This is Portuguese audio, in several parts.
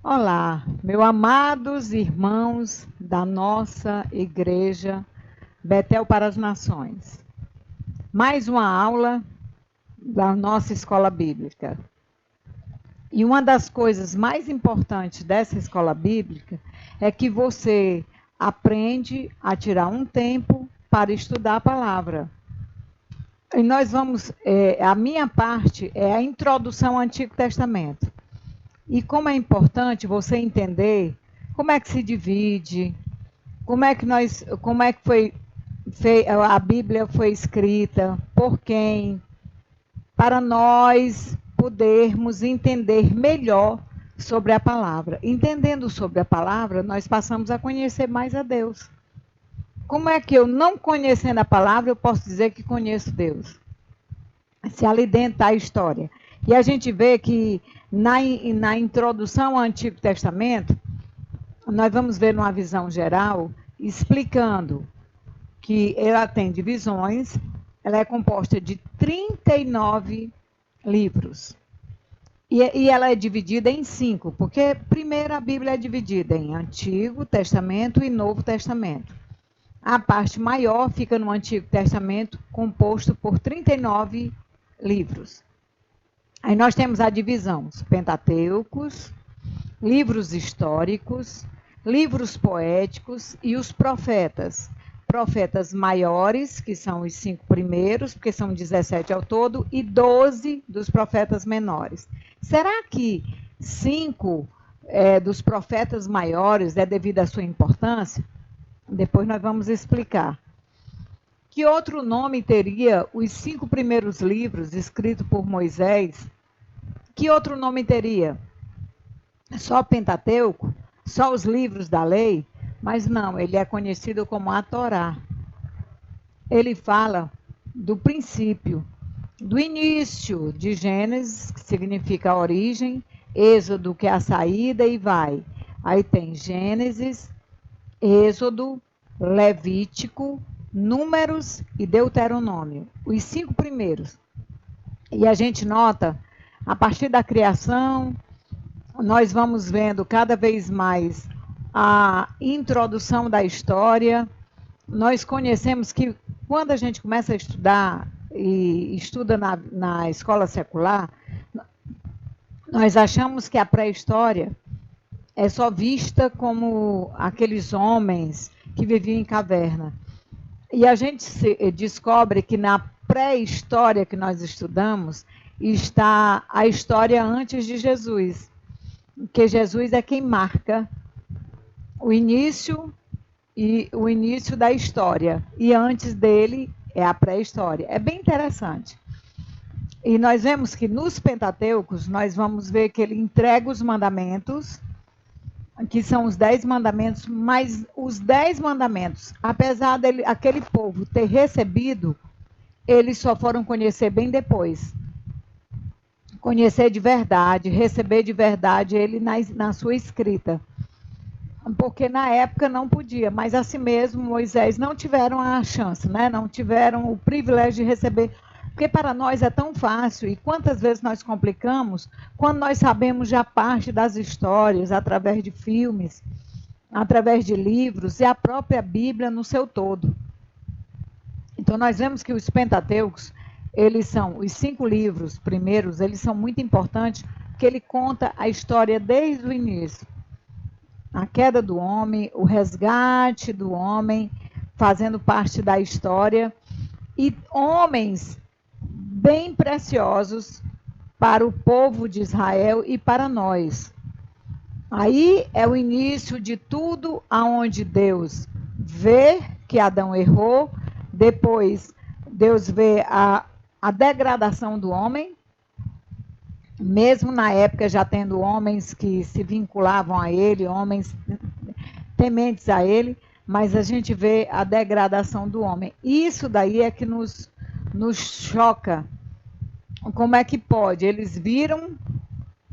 Olá, meus amados irmãos da nossa igreja Betel para as Nações. Mais uma aula da nossa escola bíblica. E uma das coisas mais importantes dessa escola bíblica é que você aprende a tirar um tempo para estudar a palavra. E nós vamos, a minha parte é a introdução ao Antigo Testamento. E como é importante você entender como é que se divide, como é que a Bíblia foi escrita, por quem, para nós podermos entender melhor sobre a palavra. Entendendo sobre a palavra, nós passamos a conhecer mais a Deus. Como é que eu, não conhecendo a palavra, eu posso dizer que conheço Deus? Se ali dentro está a história. E a gente vê que na introdução ao Antigo Testamento, nós vamos ver numa visão geral, explicando que ela tem divisões, ela é composta de 39 livros. E ela é dividida em 5, porque primeiro a Bíblia é dividida em Antigo Testamento e Novo Testamento. A parte maior fica no Antigo Testamento, composto por 39 livros. Aí nós temos a divisão, os Pentateucos, livros históricos, livros poéticos e os profetas. Profetas maiores, que são os 5 primeiros, porque são 17 ao todo, e 12 dos profetas menores. Será que 5 dos profetas maiores é devido à sua importância? Depois nós vamos explicar. Que outro nome teria os 5 primeiros livros escritos por Moisés? Que outro nome teria? Só Pentateuco? Só os livros da lei? Mas não, ele é conhecido como a Torá. Ele fala do princípio, do início de Gênesis, que significa a origem, Êxodo, que é a saída, e vai. Aí tem Gênesis, Êxodo, Levítico, Números e Deuteronômio, os 5 primeiros. E a gente nota, a partir da criação, nós vamos vendo cada vez mais a introdução da história. Nós conhecemos que quando a gente começa a estudar e estuda na escola secular, nós achamos que a pré-história é só vista como aqueles homens que viviam em caverna. E a gente descobre que na pré-história que nós estudamos está a história antes de Jesus. Que Jesus é quem marca o início da história. E antes dele é a pré-história. É bem interessante. E nós vemos que nos Pentateucos, nós vamos ver que ele entrega os mandamentos, que são os 10 mandamentos, mas os 10 mandamentos, apesar dele, aquele povo ter recebido, eles só foram conhecer bem depois. Conhecer de verdade, receber de verdade ele na sua escrita. Porque na época não podia, mas assim mesmo Moisés não tiveram a chance, né? Não tiveram o privilégio de receber. Porque para nós é tão fácil, e quantas vezes nós complicamos, quando nós sabemos já parte das histórias, através de filmes, através de livros, e a própria Bíblia no seu todo. Então nós vemos que os Pentateucos, eles são, os 5 livros primeiros, eles são muito importantes, porque ele conta a história desde o início. A queda do homem, o resgate do homem, fazendo parte da história, e homens bem preciosos para o povo de Israel e para nós. Aí é o início de tudo, aonde Deus vê que Adão errou, depois Deus vê a degradação do homem, mesmo na época já tendo homens que se vinculavam a ele, homens tementes a ele, mas a gente vê a degradação do homem. Isso daí é que nos choca. Como é que pode? Eles viram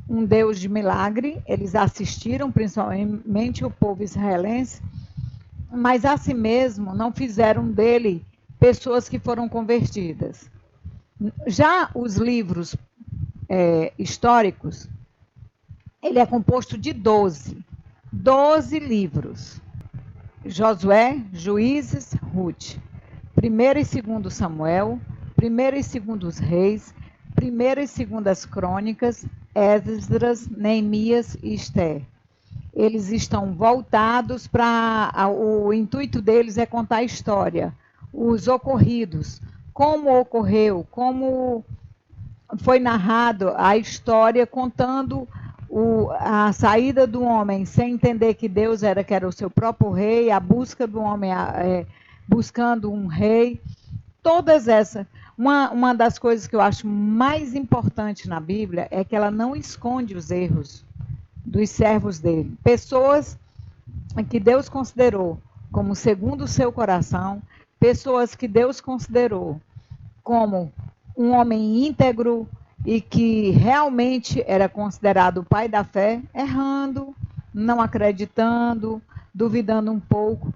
um Deus de milagre, eles assistiram, principalmente o povo israelense, mas assim mesmo não fizeram dele pessoas que foram convertidas. Já os livros históricos, ele é composto de 12 livros. Josué, Juízes, Ruth. 1º e 2º Samuel, 1º e 2º Reis, 1º e 2º Crônicas, Esdras, Neemias e Esther. Eles estão voltados para... O intuito deles é contar a história, os ocorridos, como ocorreu, como foi narrado a história, contando a saída do homem sem entender que Deus que era o seu próprio rei, a busca do homem buscando um rei. Todas essas. Uma das coisas que eu acho mais importante na Bíblia é que ela não esconde os erros dos servos dele. Pessoas que Deus considerou como segundo o seu coração, pessoas que Deus considerou como um homem íntegro e que realmente era considerado o pai da fé, errando, não acreditando, duvidando um pouco,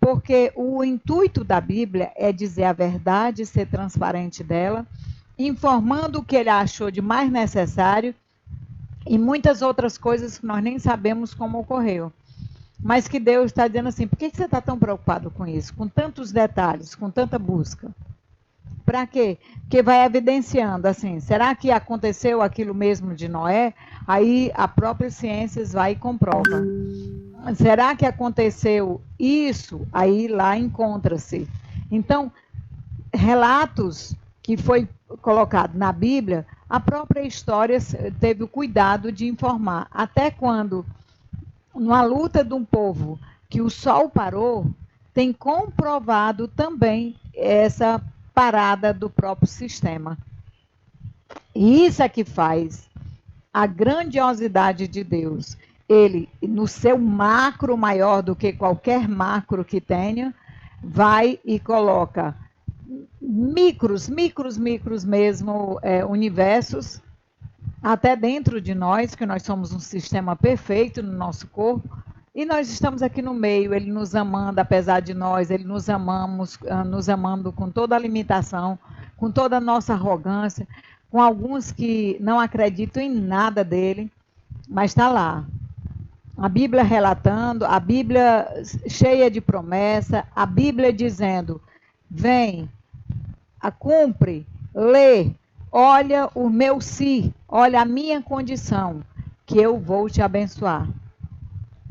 porque o intuito da Bíblia é dizer a verdade, ser transparente dela, informando o que ele achou de mais necessário e muitas outras coisas que nós nem sabemos como ocorreu. Mas que Deus está dizendo assim, por que você está tão preocupado com isso? Com tantos detalhes, com tanta busca? Para quê? Porque vai evidenciando assim, será que aconteceu aquilo mesmo de Noé? Aí a própria ciência vai e comprova. Será que aconteceu isso? Aí lá encontra-se. Então, relatos que foi colocado na Bíblia, a própria história teve o cuidado de informar. Até quando, numa luta de um povo, que o sol parou, tem comprovado também essa parada do próprio sistema. E isso é que faz a grandiosidade de Deus. Ele, no seu macro maior do que qualquer macro que tenha, vai e coloca micros mesmo, universos, até dentro de nós, que nós somos um sistema perfeito no nosso corpo, e nós estamos aqui no meio, ele nos amando, apesar de nós, ele nos amando com toda a limitação, com toda a nossa arrogância, com alguns que não acreditam em nada dele, mas está lá. A Bíblia relatando, a Bíblia cheia de promessa, a Bíblia dizendo, vem, cumpre, lê, olha o meu si, olha a minha condição, que eu vou te abençoar.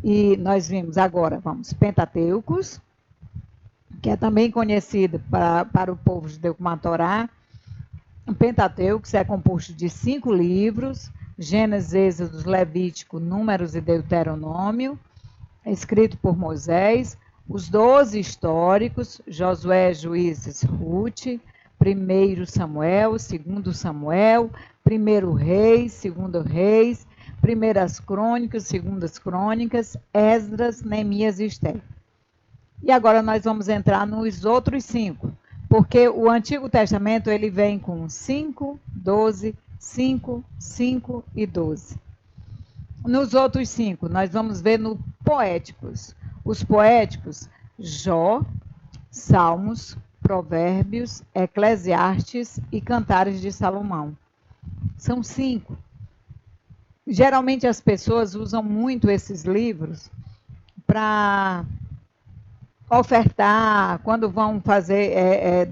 E nós vimos agora, Pentateucos, que é também conhecido para o povo judeu como a Torá. O Pentateucos é composto de 5 livros, Gênesis, Êxodo, Levítico, Números e Deuteronômio, escrito por Moisés, os 12 históricos, Josué, Juízes, Ruth, 1º Samuel, 2º Samuel, 1º Reis, 2º Reis, 1º Crônicas, 2º Crônicas, Esdras, Neemias e Esther. E agora nós vamos entrar nos outros 5, porque o Antigo Testamento ele vem com 5, 12, 5, 5 e 12. Nos outros 5, nós vamos ver no Poéticos. Os Poéticos, Jó, Salmos, Provérbios, Eclesiastes e Cantares de Salomão. São 5. Geralmente as pessoas usam muito esses livros para ofertar, quando vão fazer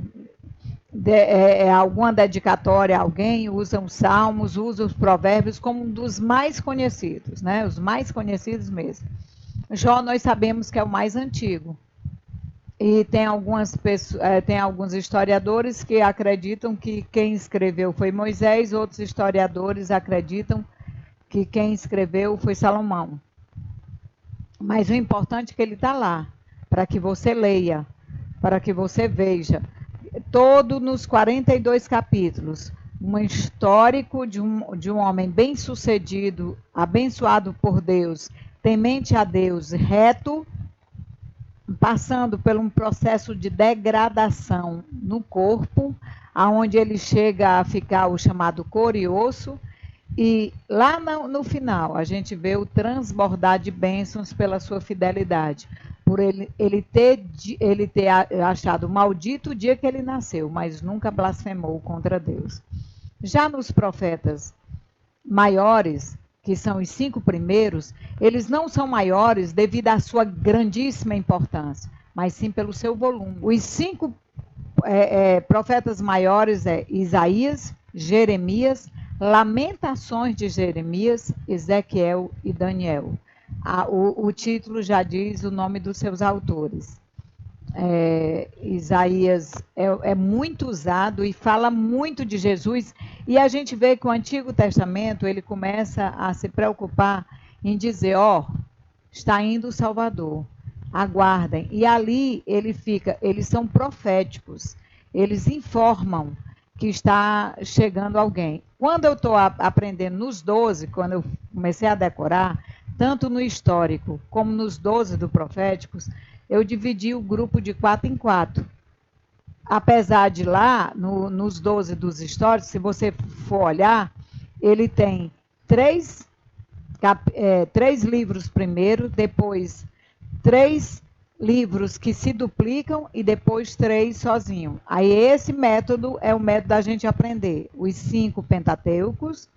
alguma dedicatória a alguém, usam os Salmos, usam os Provérbios como um dos mais conhecidos, né? Os mais conhecidos mesmo. Jó nós sabemos que é o mais antigo. E tem alguns historiadores que acreditam que quem escreveu foi Moisés, outros historiadores acreditam que quem escreveu foi Salomão. Mas o importante é que ele está lá, para que você leia, para que você veja. Todo nos 42 capítulos, um histórico de um homem bem-sucedido, abençoado por Deus, temente a Deus, reto, passando por um processo de degradação no corpo, aonde ele chega a ficar o chamado couro e osso, e lá no final a gente vê o transbordar de bênçãos pela sua fidelidade, por ele ter achado maldito o dia que ele nasceu, mas nunca blasfemou contra Deus. Já nos profetas maiores, que são os 5 primeiros, eles não são maiores devido à sua grandíssima importância, mas sim pelo seu volume. Os 5 profetas maiores é Isaías, Jeremias, Lamentações de Jeremias, Ezequiel e Daniel. O título já diz o nome dos seus autores. Isaías é muito usado e fala muito de Jesus, e a gente vê que o Antigo Testamento ele começa a se preocupar em dizer, está indo o Salvador, aguardem. E ali eles são proféticos, eles informam que está chegando alguém. Quando eu estou aprendendo nos 12, quando eu comecei a decorar, tanto no histórico como nos 12 do proféticos, eu dividi o grupo de 4 em 4. Apesar de lá, nos 12 dos históricos, se você for olhar, ele tem 3 livros primeiro, depois 3 livros que se duplicam e depois 3 sozinho. Aí esse método é o método da gente aprender os 5 Pentateucos,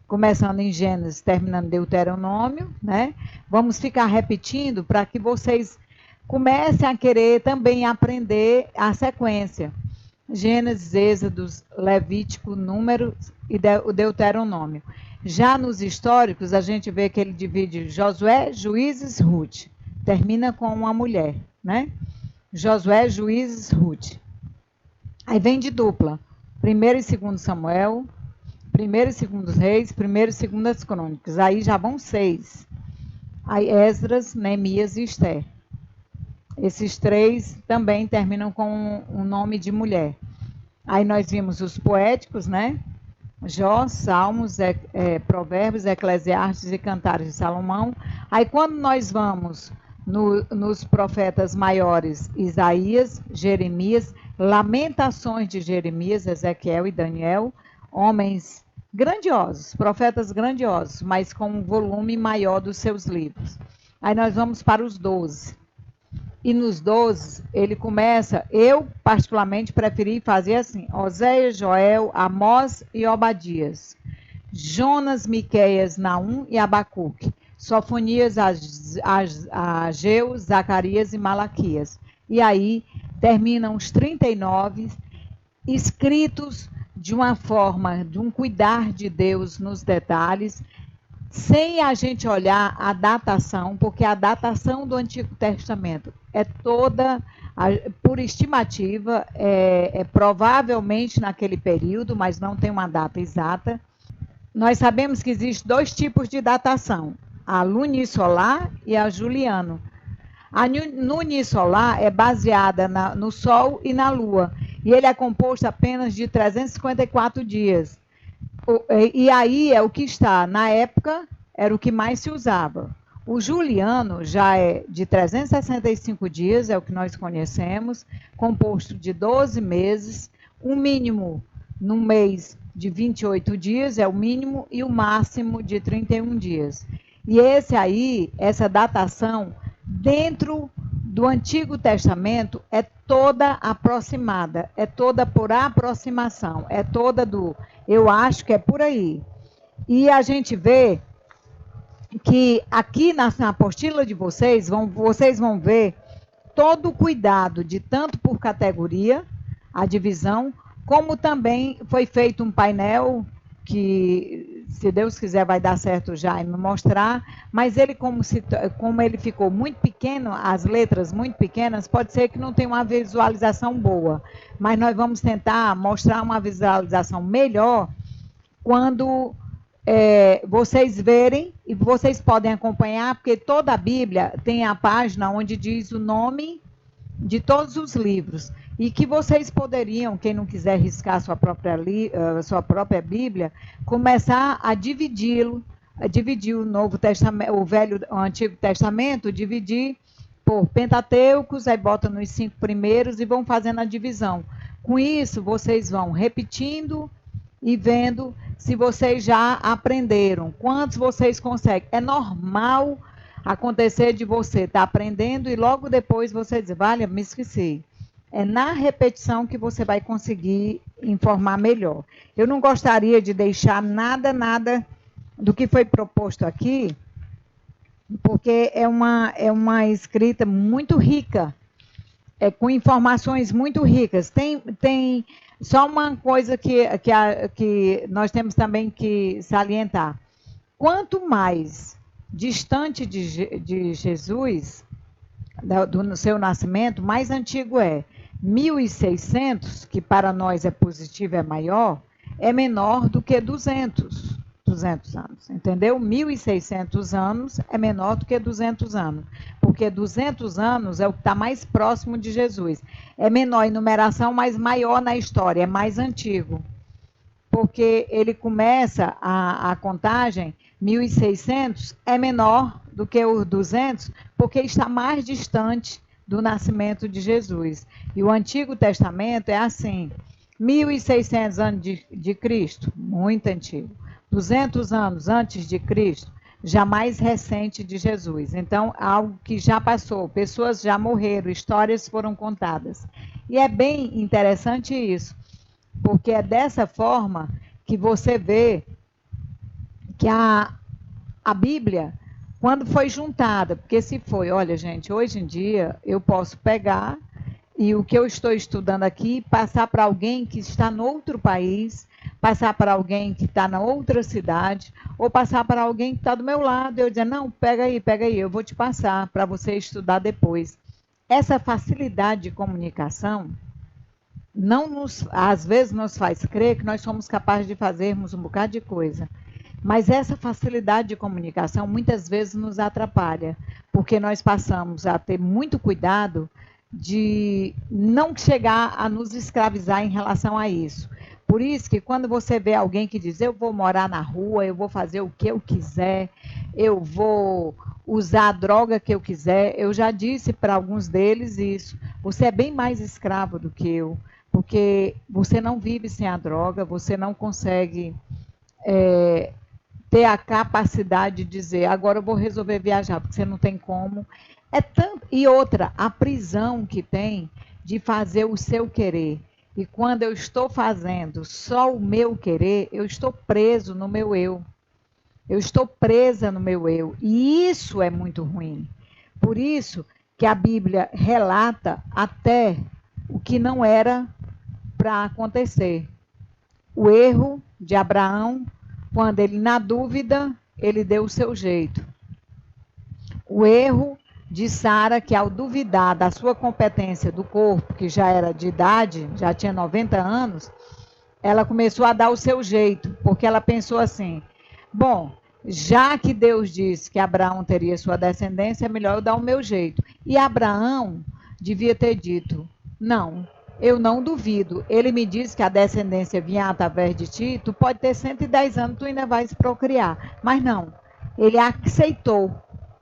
começando em Gênesis, terminando em Deuteronômio, né? Vamos ficar repetindo para que vocês comecem a querer também aprender a sequência. Gênesis, Êxodos, Levítico, Números e o Deuteronômio. Já nos históricos, a gente vê que ele divide Josué, Juízes, Ruth. Termina com uma mulher, né? Josué, Juízes, Ruth. Aí vem de dupla. 1º e 2º Samuel, 1º e 2º Reis, 1º e 2º Crônicas. Aí já vão 6. Aí Esdras, Neemias e Esther. Esses 3 também terminam com um nome de mulher. Aí nós vimos os poéticos, né? Jó, Salmos, Provérbios, Eclesiastes e Cantares de Salomão. Aí quando nós vamos nos profetas maiores, Isaías, Jeremias, Lamentações de Jeremias, Ezequiel e Daniel, homens grandiosos, profetas grandiosos, mas com um volume maior dos seus livros. Aí nós vamos para os 12. E nos 12, ele começa, eu particularmente preferi fazer assim, Oséias, Joel, Amós e Obadias, Jonas, Miqueias, Naum e Abacuque, Sofonias, Ageu, Zacarias e Malaquias. E aí terminam os 39 escritos de uma forma, de um cuidar de Deus nos detalhes, sem a gente olhar a datação, porque a datação do Antigo Testamento é toda, por estimativa, provavelmente naquele período, mas não tem uma data exata. Nós sabemos que existem 2 tipos de datação, a lunisolar e a juliano. A lunisolar é baseada no Sol e na Lua, e ele é composto apenas de 354 dias. E aí é o que está, na época, era o que mais se usava. O juliano já é de 365 dias, é o que nós conhecemos, composto de 12 meses, um mínimo no mês de 28 dias, é o mínimo, e o máximo de 31 dias. E essa datação, dentro do Antigo Testamento, é toda aproximada, é toda por aproximação, é toda eu acho que é por aí. E a gente vê que aqui na apostila de vocês vão ver todo o cuidado, de tanto por categoria, a divisão, como também foi feito um painel que, se Deus quiser, vai dar certo já em me mostrar, mas ele, como ele ficou muito pequeno, as letras muito pequenas, pode ser que não tenha uma visualização boa, mas nós vamos tentar mostrar uma visualização melhor quando vocês verem, e vocês podem acompanhar, porque toda a Bíblia tem a página onde diz o nome de todos os livros, e que vocês poderiam, quem não quiser riscar a sua própria Bíblia, começar a dividir o Novo Testamento, o Antigo Testamento, dividir por Pentateucos, aí bota nos 5 primeiros e vão fazendo a divisão. Com isso, vocês vão repetindo e vendo se vocês já aprenderam, quantos vocês conseguem. É normal acontecer de você estar aprendendo e logo depois você dizer, vale, me esqueci. É na repetição que você vai conseguir informar melhor. Eu não gostaria de deixar nada do que foi proposto aqui, porque é uma escrita muito rica, com informações muito ricas. Tem só uma coisa que nós temos também que salientar. Quanto mais distante de Jesus, do seu nascimento, mais antigo é. 1600, que para nós é positivo, é maior, é menor do que 200 anos, entendeu? 1600 anos é menor do que 200 anos, porque 200 anos é o que está mais próximo de Jesus. É menor em numeração, mas maior na história, é mais antigo. Porque ele começa a contagem, 1600 é menor do que os 200, porque está mais distante do nascimento de Jesus. E o Antigo Testamento é assim, 1600 anos de Cristo, muito antigo. 200 anos antes de Cristo, já mais recente de Jesus. Então, algo que já passou, pessoas já morreram, histórias foram contadas. E é bem interessante isso, porque é dessa forma que você vê que a Bíblia, quando foi juntada, porque se foi, olha gente, hoje em dia eu posso pegar e o que eu estou estudando aqui, passar para alguém que está no outro país, passar para alguém que está na outra cidade, ou passar para alguém que está do meu lado, eu dizer, não, pega aí, eu vou te passar para você estudar depois. Essa facilidade de comunicação às vezes nos faz crer que nós somos capazes de fazermos um bocado de coisa. Mas essa facilidade de comunicação muitas vezes nos atrapalha, porque nós passamos a ter muito cuidado de não chegar a nos escravizar em relação a isso. Por isso que quando você vê alguém que diz, eu vou morar na rua, eu vou fazer o que eu quiser, eu vou usar a droga que eu quiser, eu já disse para alguns deles isso, você é bem mais escravo do que eu, porque você não vive sem a droga, você não consegue ter a capacidade de dizer, agora eu vou resolver viajar, porque você não tem como. E outra, a prisão que tem de fazer o seu querer. E quando eu estou fazendo só o meu querer, eu estou preso no meu eu. Eu estou presa no meu eu. E isso é muito ruim. Por isso que a Bíblia relata até o que não era para acontecer. O erro de Abraão, quando ele, na dúvida, ele deu o seu jeito. O erro de Sara, que ao duvidar da sua competência do corpo, que já era de idade, já tinha 90 anos, ela começou a dar o seu jeito, porque ela pensou assim, bom, já que Deus disse que Abraão teria sua descendência, é melhor eu dar o meu jeito. E Abraão devia ter dito, não, eu não duvido. Ele me disse que a descendência vinha através de ti, tu pode ter 110 anos, tu ainda vais procriar. Mas não, ele aceitou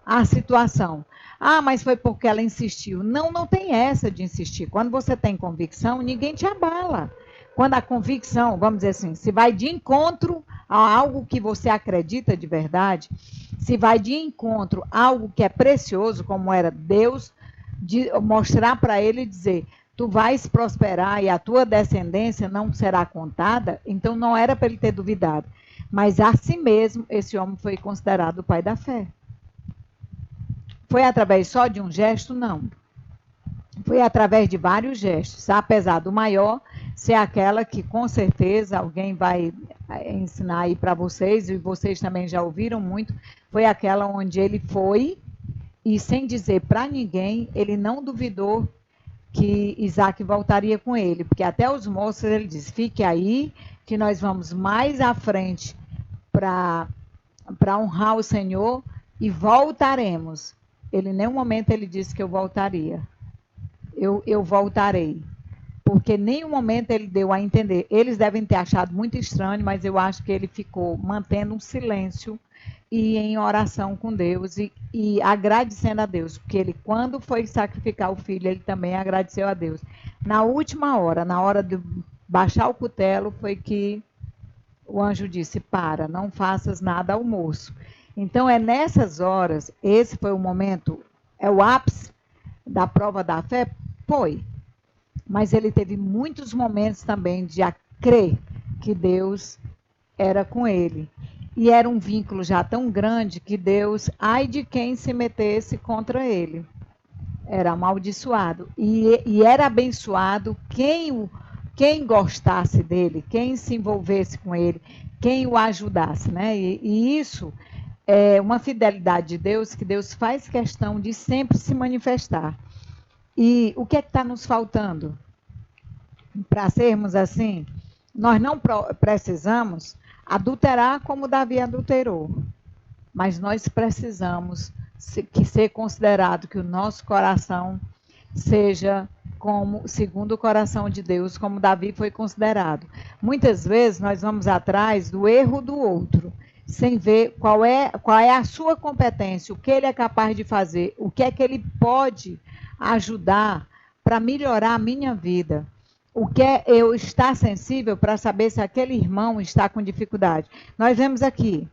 a situação. Ah, mas foi porque ela insistiu. Não, não tem essa de insistir. Quando você tem convicção, ninguém te abala. Quando a convicção, vamos dizer assim, se vai de encontro a algo que você acredita de verdade, se vai de encontro a algo que é precioso, como era Deus, de mostrar para ele e dizer, tu vais prosperar e a tua descendência não será contada, então não era para ele ter duvidado. Mas assim mesmo, esse homem foi considerado o pai da fé. Foi através só de um gesto? Não. Foi através de vários gestos, apesar do maior ser aquela que com certeza alguém vai ensinar aí para vocês, e vocês também já ouviram muito, foi aquela onde ele foi e sem dizer para ninguém, ele não duvidou que Isaac voltaria com ele, porque até os moços ele disse, fique aí que nós vamos mais à frente para honrar o Senhor e voltaremos. Ele em nenhum momento ele disse que eu voltaria. Eu voltarei. Porque em nenhum momento ele deu a entender. Eles devem ter achado muito estranho, mas eu acho que ele ficou mantendo um silêncio e em oração com Deus e agradecendo a Deus. Porque ele, quando foi sacrificar o filho, ele também agradeceu a Deus. Na última hora, na hora de baixar o cutelo, foi que o anjo disse, para, não faças nada ao moço. Então, é nessas horas, esse foi o momento, é o ápice da prova da fé? Foi. Mas ele teve muitos momentos também de crer que Deus era com ele. E era um vínculo já tão grande que Deus, ai de quem se metesse contra ele. Era amaldiçoado. E era abençoado quem gostasse dele, quem se envolvesse com ele, quem o ajudasse, né? E isso é uma fidelidade de Deus, que Deus faz questão de sempre se manifestar. E o que é que está nos faltando para sermos assim? Nós não precisamos adulterar como Davi adulterou, mas nós precisamos ser considerado que o nosso coração seja como segundo o coração de Deus, como Davi foi considerado. Muitas vezes nós vamos atrás do erro do outro, sem ver qual é a sua competência, o que ele é capaz de fazer, o que é que ele pode ajudar para melhorar a minha vida. O que é eu estar sensível para saber se aquele irmão está com dificuldade. Nós vemos aqui,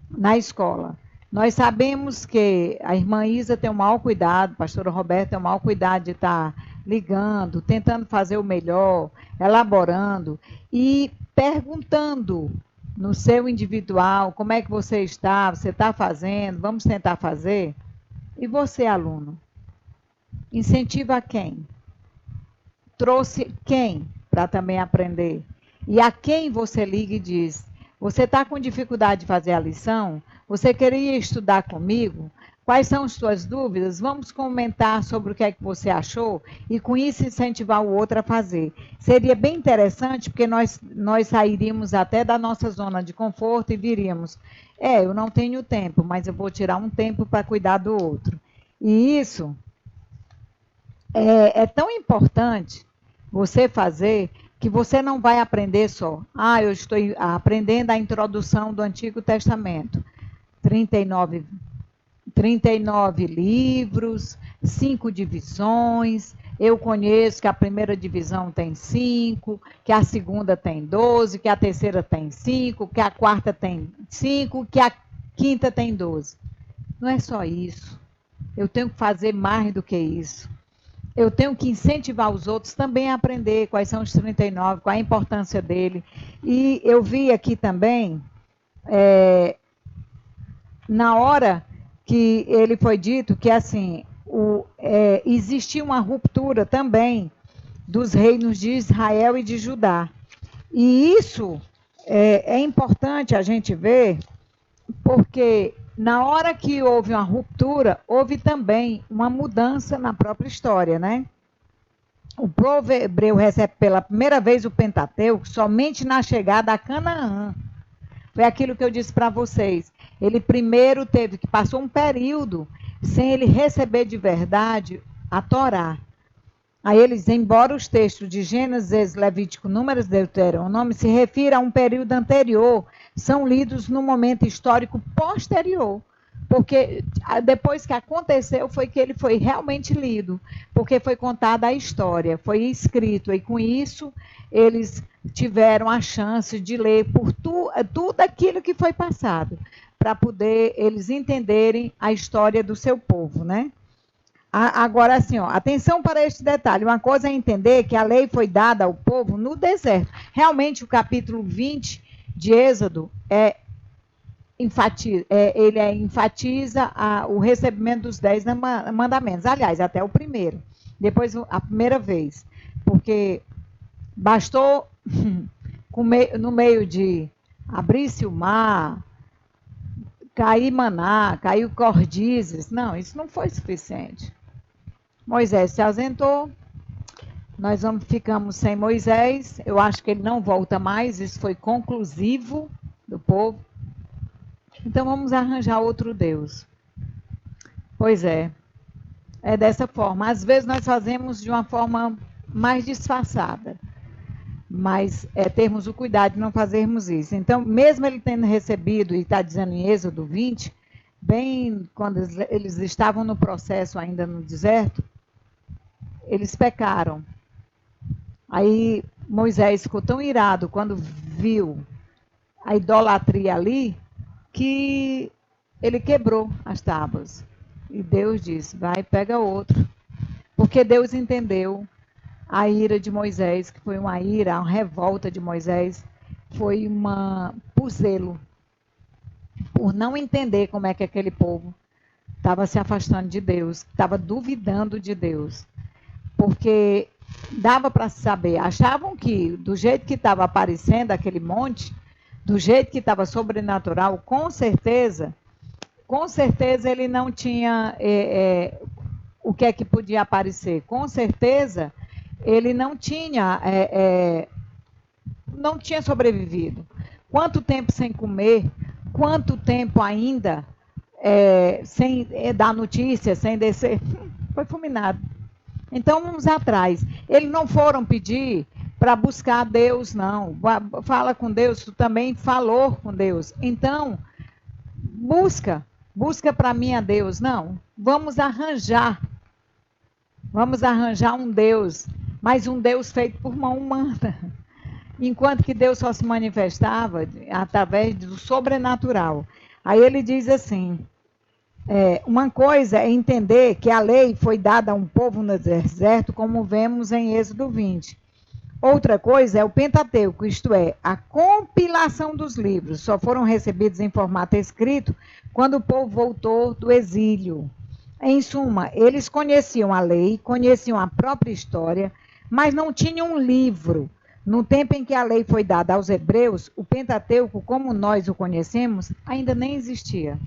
na escola, nós sabemos que a irmã Isa tem um maior cuidado, a pastora Roberta tem um maior cuidado de estar ligando, tentando fazer o melhor, elaborando e perguntando no seu individual, como é que você está fazendo, vamos tentar fazer. E você, aluno? Incentiva quem? Trouxe quem para também aprender? E a quem você liga e diz, você está com dificuldade de fazer a lição? Você queria estudar comigo? Quais são as suas dúvidas? Vamos comentar sobre o que é que você achou e com isso incentivar o outro a fazer. Seria bem interessante porque nós sairíamos até da nossa zona de conforto e diríamos, eu não tenho tempo, mas eu vou tirar um tempo para cuidar do outro. E isso é tão importante você fazer que você não vai aprender só. Eu estou aprendendo a introdução do Antigo Testamento. 39 livros, 5 divisões. Eu conheço que a primeira divisão tem 5, que a segunda tem 12, que a terceira tem 5, que a quarta tem 5, que a quinta tem 12. Não é só isso. Eu tenho que fazer mais do que isso. Eu tenho que incentivar os outros também a aprender quais são os 39, qual a importância dele. E eu vi aqui também, na hora que ele foi dito que assim existia uma ruptura também dos reinos de Israel e de Judá. E isso é importante a gente ver, porque na hora que houve uma ruptura, houve também uma mudança na própria história, né? O povo hebreu recebe pela primeira vez o Pentateuco somente na chegada a Canaã. Foi aquilo que eu disse para vocês. Ele primeiro passou um período sem ele receber de verdade a Torá. Aí eles, embora os textos de Gênesis, Levítico, Números e Deuteronômio se refira a um período anterior, são lidos no momento histórico posterior. Porque depois que aconteceu foi que ele foi realmente lido, porque foi contada a história, foi escrito, e com isso eles tiveram a chance de ler por tudo aquilo que foi passado, para poder eles entenderem a história do seu povo, né? Agora, assim, atenção para este detalhe. Uma coisa é entender que a lei foi dada ao povo no deserto. Realmente, o capítulo 20 de Êxodo enfatiza o recebimento dos 10 mandamentos. Aliás, até o primeiro. Depois, a primeira vez. Porque bastou, no meio de abrir-se o mar, cair maná, caiu cordizes. Não, isso não foi suficiente. Moisés se ausentou, nós ficamos sem Moisés, eu acho que ele não volta mais, isso foi conclusivo do povo. Então vamos arranjar outro Deus. Pois é dessa forma. Às vezes nós fazemos de uma forma mais disfarçada, mas termos o cuidado de não fazermos isso. Então, mesmo ele tendo recebido, e está dizendo em Êxodo 20, bem quando eles estavam no processo ainda no deserto, eles pecaram. Aí Moisés ficou tão irado quando viu a idolatria ali, que ele quebrou as tábuas. E Deus disse, vai, pega outro. Porque Deus entendeu a ira de Moisés, que foi uma ira, uma revolta de Moisés, foi por zelo. por não entender como é que aquele povo estava se afastando de Deus, estava duvidando de Deus. Porque dava para saber, achavam que do jeito que estava aparecendo aquele monte, do jeito que estava sobrenatural, com certeza ele não tinha o que é que podia aparecer. Com certeza ele não tinha sobrevivido. Quanto tempo sem comer? Quanto tempo ainda sem dar notícia, sem descer? Foi fulminado. Então, vamos atrás. Eles não foram pedir para buscar Deus, não. Fala com Deus, tu também falou com Deus. Então, busca para mim a Deus. Não, vamos arranjar um Deus, mas um Deus feito por mão humana. Enquanto que Deus só se manifestava através do sobrenatural. Aí ele diz assim, uma coisa é entender que a lei foi dada a um povo no deserto, como vemos em Êxodo 20. Outra coisa é o Pentateuco, isto é, a compilação dos livros. Só foram recebidos em formato escrito quando o povo voltou do exílio. Em suma, eles conheciam a lei, conheciam a própria história, mas não tinham um livro. No tempo em que a lei foi dada aos hebreus, o Pentateuco, como nós o conhecemos, ainda nem existia.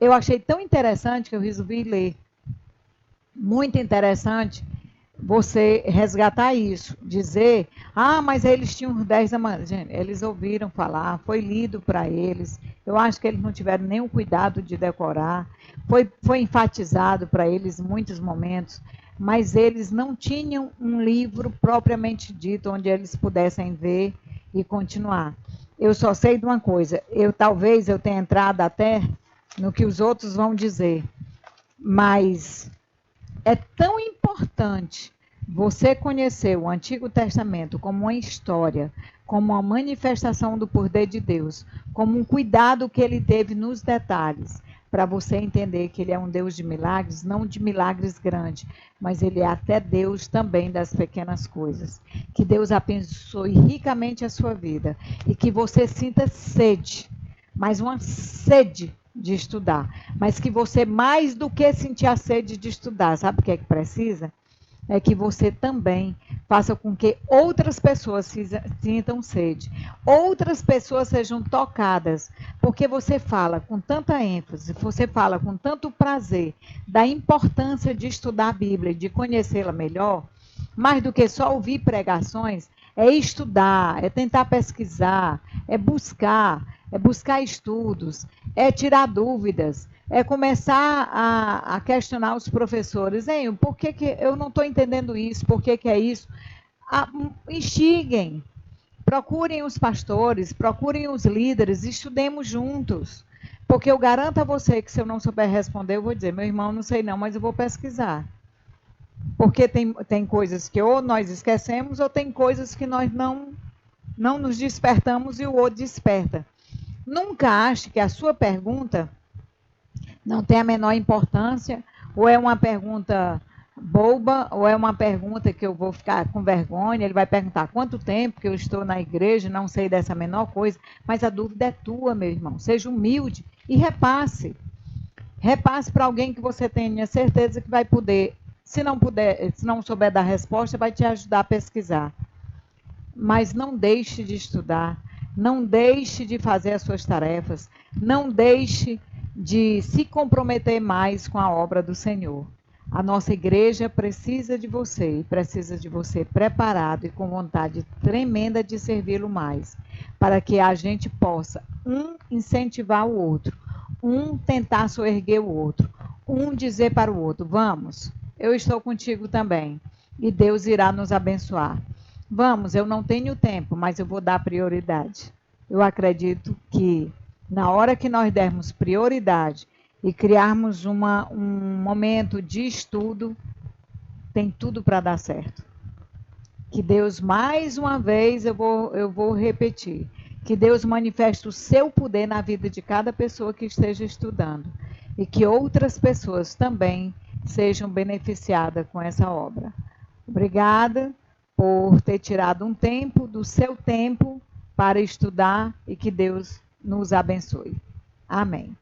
Eu achei tão interessante que eu resolvi ler. Muito interessante você resgatar isso, dizer, mas eles tinham 10 da manhã. Gente, eles ouviram falar, foi lido para eles. Eu acho que eles não tiveram nenhum cuidado de decorar. Foi enfatizado para eles em muitos momentos, mas eles não tinham um livro propriamente dito onde eles pudessem ver e continuar. Eu só sei de uma coisa, talvez eu tenha entrado até no que os outros vão dizer, mas é tão importante você conhecer o Antigo Testamento como uma história, como uma manifestação do poder de Deus, como um cuidado que ele teve nos detalhes, para você entender que ele é um Deus de milagres, não de milagres grandes, mas ele é até Deus também das pequenas coisas. Que Deus abençoe ricamente a sua vida e que você sinta sede, mas uma sede de estudar, mas que você, mais do que sentir a sede de estudar, sabe o que é que precisa? É que você também faça com que outras pessoas sintam sede, outras pessoas sejam tocadas, porque você fala com tanta ênfase, você fala com tanto prazer da importância de estudar a Bíblia, de conhecê-la melhor, mais do que só ouvir pregações, é estudar, é tentar pesquisar, é buscar estudos, é tirar dúvidas, é começar a questionar os professores. Por que eu não estou entendendo isso? Por que é isso? Instiguem, procurem os pastores, procurem os líderes, estudemos juntos. Porque eu garanto a você que se eu não souber responder, eu vou dizer, meu irmão, não sei não, mas eu vou pesquisar. Porque tem coisas que ou nós esquecemos, ou tem coisas que nós não nos despertamos e o outro desperta. Nunca ache que a sua pergunta não tem a menor importância, ou é uma pergunta boba, ou é uma pergunta que eu vou ficar com vergonha. Ele vai perguntar quanto tempo que eu estou na igreja, não sei dessa menor coisa, mas a dúvida é tua, meu irmão. Seja humilde e repasse. Repasse para alguém que você tenha certeza que vai poder, se não souber dar resposta, vai te ajudar a pesquisar. Mas não deixe de estudar, não deixe de fazer as suas tarefas, não deixe de se comprometer mais com a obra do Senhor. A nossa igreja precisa de você, e precisa de você preparado e com vontade tremenda de servi-lo mais, para que a gente possa, incentivar o outro, tentar soerguer o outro, dizer para o outro, vamos, eu estou contigo também, e Deus irá nos abençoar. Vamos, eu não tenho tempo, mas eu vou dar prioridade. Eu acredito que na hora que nós dermos prioridade e criarmos um momento de estudo, tem tudo para dar certo. Que Deus, mais uma vez, eu vou repetir, que Deus manifeste o seu poder na vida de cada pessoa que esteja estudando e que outras pessoas também sejam beneficiadas com essa obra. Obrigada por ter tirado um tempo do seu tempo para estudar e que Deus nos abençoe. Amém.